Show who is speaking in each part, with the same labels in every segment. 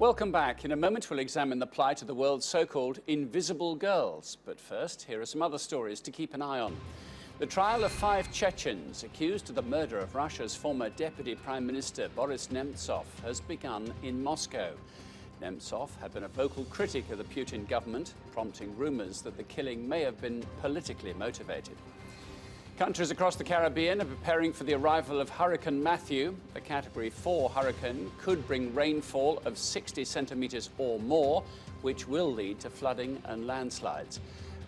Speaker 1: Welcome back. In a moment, we'll examine the plight of the world's so-called invisible girls. But first, here are some other stories to keep an eye on. The trial of 5 Chechens accused of the murder of Russia's former Deputy Prime Minister Boris Nemtsov has begun in Moscow. Nemtsov had been a vocal critic of the Putin government, prompting rumours that the killing may have been politically motivated. Countries across the Caribbean are preparing for the arrival of Hurricane Matthew. The Category 4 hurricane could bring rainfall of 60 centimetres or more, which will lead to flooding and landslides.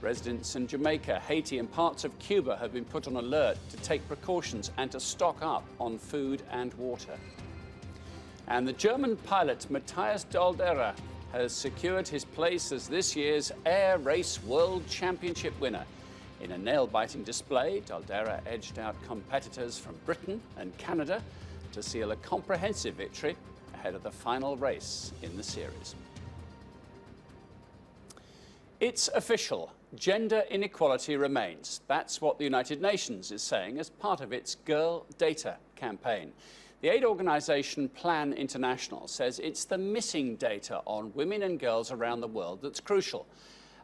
Speaker 1: Residents in Jamaica, Haiti and parts of Cuba have been put on alert to take precautions and to stock up on food and water. And the German pilot Matthias Daldera has secured his place as this year's Air Race World Championship winner. In a nail-biting display, Daldera edged out competitors from Britain and Canada to seal a comprehensive victory ahead of the final race in the series. It's official. Gender inequality remains. That's what the United Nations is saying as part of its Girl Data campaign. The aid organisation Plan International says it's the missing data on women and girls around the world that's crucial.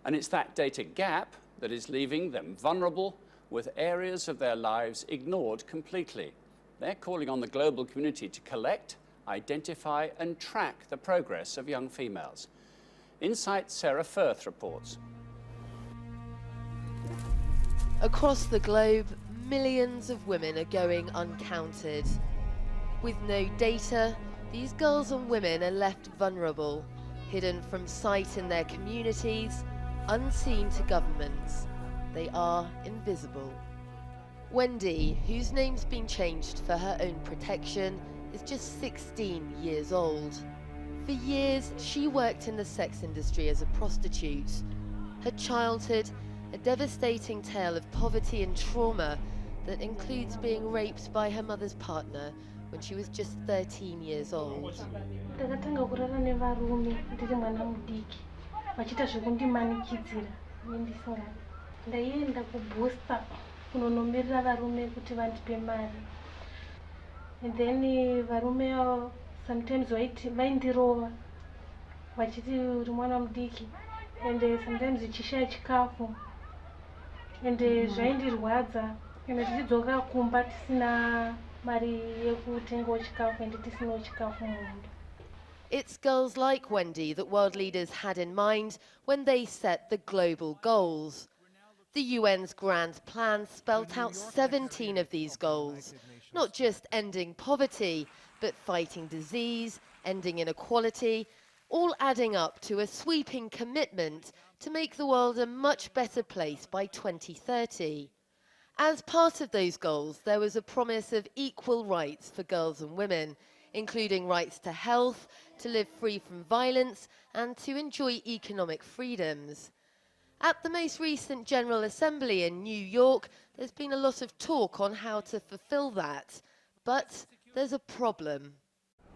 Speaker 1: And it's that data gap that is leaving them vulnerable, with areas of their lives ignored completely. They're calling on the global community to collect, identify and track the progress of young females. Insight's Sarah Firth reports.
Speaker 2: Across the globe, millions of women are going uncounted. With no data, these girls and women are left vulnerable, hidden from sight in their communities, unseen to governments. They are invisible. Wendy, whose name's been changed for her own protection, is just 16 years old. For years, she worked in the sex industry as a prostitute. Her childhood, a devastating tale of poverty and trauma that includes being raped by her mother's partner when she was just 13 years old.
Speaker 3: Vachita zvekundimanikidzira nendisingadi ndaienda kubooster kunonomerera varume kuti vandipe mari, and then varume sometimes vaindirova vachiti uri mwana mudiki, and sometimes ichishaya chikafu, and zvaindirwadza kana tichidzoka kumba tisina mari yekutengawo chikafu and tisinawo chikafu mumundo.
Speaker 2: It's girls like Wendy that world leaders had in mind when they set the global goals. The UN's grand plan spelt out 17 of these goals, not just ending poverty, but fighting disease, ending inequality, all adding up to a sweeping commitment to make the world a much better place by 2030. As part of those goals, there was a promise of equal rights for girls and women, including rights to health, to live free from violence, and to enjoy economic freedoms. At the most recent General Assembly in New York, there's been a lot of talk on how to fulfill that. But there's a problem.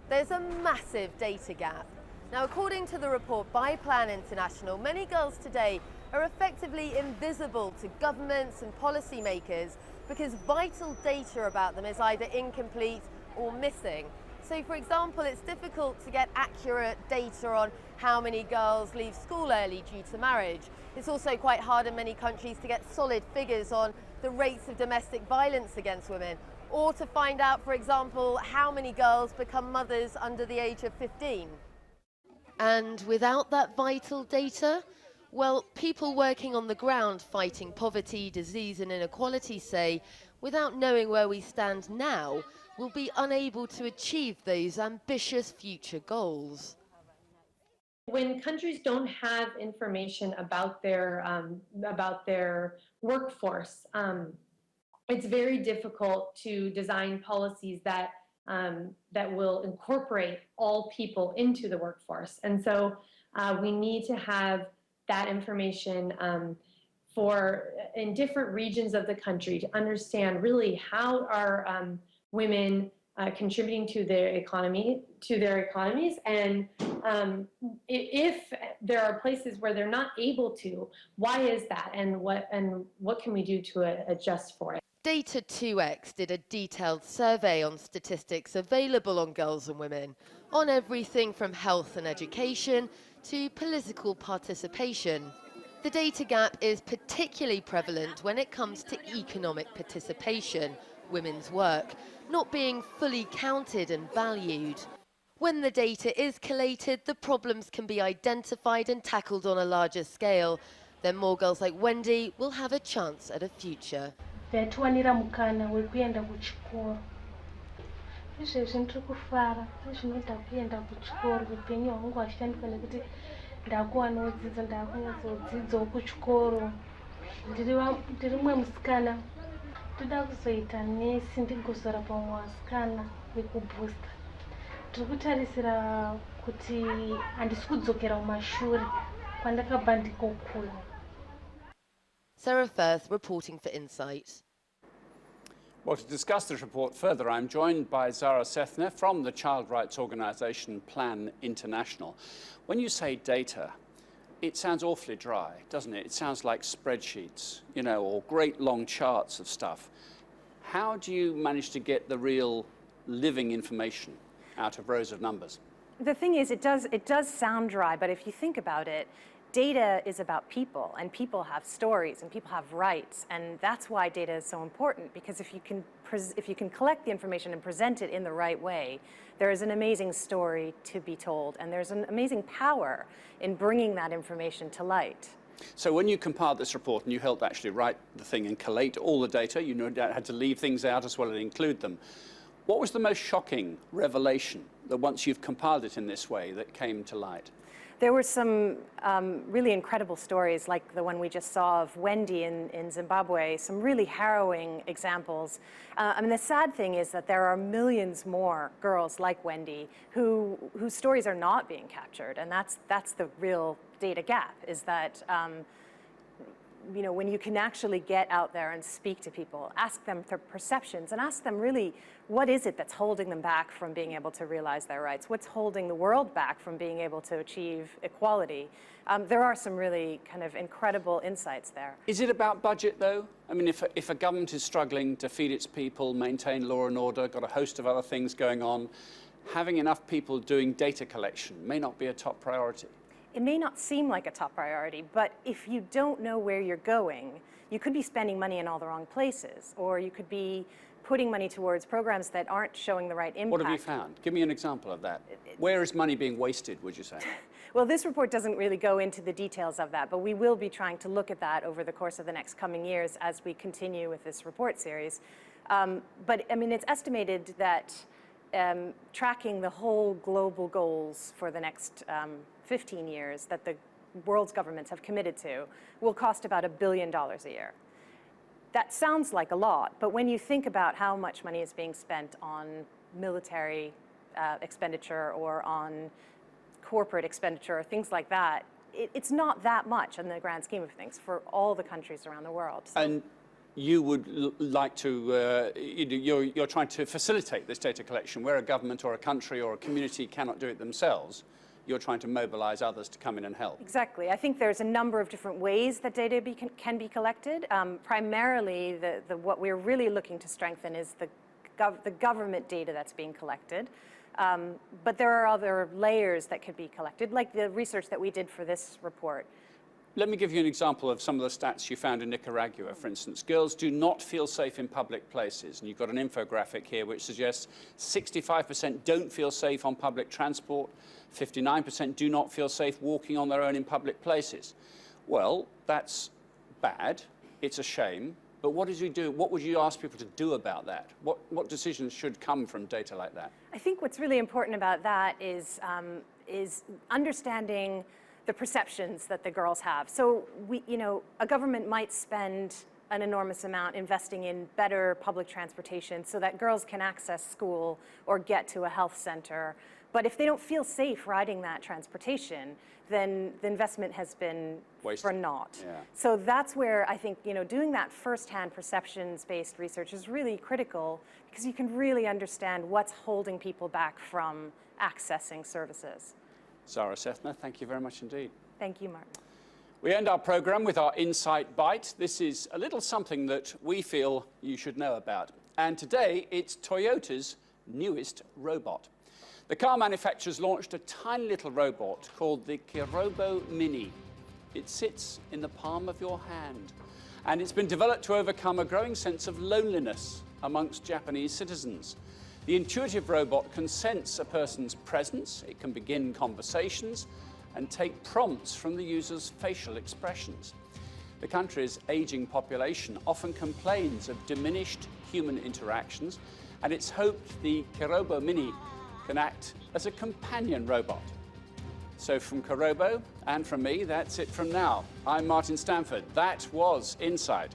Speaker 2: There's a massive data gap. Now, according to the report by Plan International, many girls today are effectively invisible to governments and policymakers because vital data about them is either incomplete or missing. So, for example, it's difficult to get accurate data on how many girls leave school early due to marriage. It's also quite hard in many countries to get solid figures on the rates of domestic violence against women, or to find out, for example, how many girls become mothers under the age of 15. And without that vital data, well, people working on the ground fighting poverty, disease and inequality say, without knowing where we stand now, will be unable to achieve those ambitious future goals.
Speaker 4: When countries don't have information about their workforce, it's very difficult to design policies that will incorporate all people into the workforce. And so we need to have that information in different regions of the country to understand really how are women contributing to their economies, and if there are places where they're not able to, why is that, and what can we do to adjust for it?
Speaker 2: Data 2X did a detailed survey on statistics available on girls and women, on everything from health and education to political participation. The data gap is particularly prevalent when it comes to economic participation, women's work, not being fully counted and valued. When the data is collated, the problems can be identified and tackled on a larger scale. Then more girls like Wendy will have a chance at a future.
Speaker 3: Vatiwanira mukana wekuenda kuchikoro. Izvezvi ndiri kufara nezvinoda kuenda kuchikoro. Upenyu hwangu hwashanduka nekuti ndakuwanawo dzidzo, ndakunyatsodzidzawo kuchikoro. Ndiri mumwe musikana. Ndoda kuzoita nesi ndigozorapa vamwe vasikana nekubhusita. Tiri kutarisira kuti handisi kudzokera kumashure kwandakabva ndikokura.
Speaker 2: Sarah Firth reporting for Insight.
Speaker 1: Well, to discuss this report further, I'm joined by Zara Sethna from the child rights organisation Plan International. When you say data, it sounds awfully dry, doesn't it? It sounds like spreadsheets, or great long charts of stuff. How do you manage to get the real living information out of rows of numbers?
Speaker 5: The thing is, it does sound dry, but if you think about it, data is about people, and people have stories, and people have rights, and that's why data is so important, because if you can collect the information and present it in the right way, there is an amazing story to be told, and there's an amazing power in bringing that information to light.
Speaker 1: So when you compiled this report and you helped actually write the thing and collate all the data, you had to leave things out as well as include them. What was the most shocking revelation that once you've compiled it in this way that came to light?
Speaker 5: There were some really incredible stories, like the one we just saw of Wendy in Zimbabwe, some really harrowing examples. I mean, the sad thing is that there are millions more girls like Wendy whose stories are not being captured, and that's the real data gap, is that when you can actually get out there and speak to people, ask them their perceptions, and ask them really, what is it that's holding them back from being able to realize their rights? What's holding the world back from being able to achieve equality? There are some really kind of incredible insights there.
Speaker 1: Is it about budget, though? I mean, if a government is struggling to feed its people, maintain law and order, got a host of other things going on, having enough people doing data collection may not be a top priority.
Speaker 5: It may not seem like a top priority, but if you don't know where you're going, you could be spending money in all the wrong places, or you could be putting money towards programs that aren't showing the right impact.
Speaker 1: What have you found? Give me an example of that. Where is money being wasted, would you say?
Speaker 5: Well, this report doesn't really go into the details of that, but we will be trying to look at that over the course of the next coming years as we continue with this report series. But I mean, it's estimated that tracking the whole global goals for the next 15 years that the world's governments have committed to will cost about $1 billion a year. That sounds like a lot, but when you think about how much money is being spent on military expenditure or on corporate expenditure or things like that, it's not that much in the grand scheme of things for all the countries around the world. So.
Speaker 1: And you would like to, you're trying to facilitate this data collection where a government or a country or a community cannot do it themselves. You're trying to mobilize others to come in and help.
Speaker 5: Exactly. I think there's a number of different ways that data can be collected. Primarily, what we're really looking to strengthen is the government data that's being collected. But there are other layers that could be collected, like the research that we did for this report.
Speaker 1: Let me give you an example of some of the stats you found in Nicaragua, for instance. Girls do not feel safe in public places. And you've got an infographic here which suggests 65% don't feel safe on public transport, 59% do not feel safe walking on their own in public places. Well, that's bad. It's a shame. But what did you do? What would you ask people to do about that? What decisions should come from data like that?
Speaker 5: I think what's really important about that is understanding the perceptions that the girls have. So a government might spend an enormous amount investing in better public transportation so that girls can access school or get to a health center. But if they don't feel safe riding that transportation, then the investment has been wasted. For naught.
Speaker 1: Yeah.
Speaker 5: So that's where I think doing that firsthand perceptions-based research is really critical, because you can really understand what's holding people back from accessing services.
Speaker 1: Zara Sethna, thank you very much indeed.
Speaker 5: Thank you, Martin.
Speaker 1: We end our programme with our Insight Bite. This is a little something that we feel you should know about. And today, it's Toyota's newest robot. The car manufacturers launched a tiny little robot called the Kerobo Mini. It sits in the palm of your hand, and it's been developed to overcome a growing sense of loneliness amongst Japanese citizens. The intuitive robot can sense a person's presence, it can begin conversations, and take prompts from the user's facial expressions. The country's aging population often complains of diminished human interactions, and it's hoped the Kerobo Mini can act as a companion robot. So from Kerobo and from me, that's it from now. I'm Martin Stanford. That was Insight.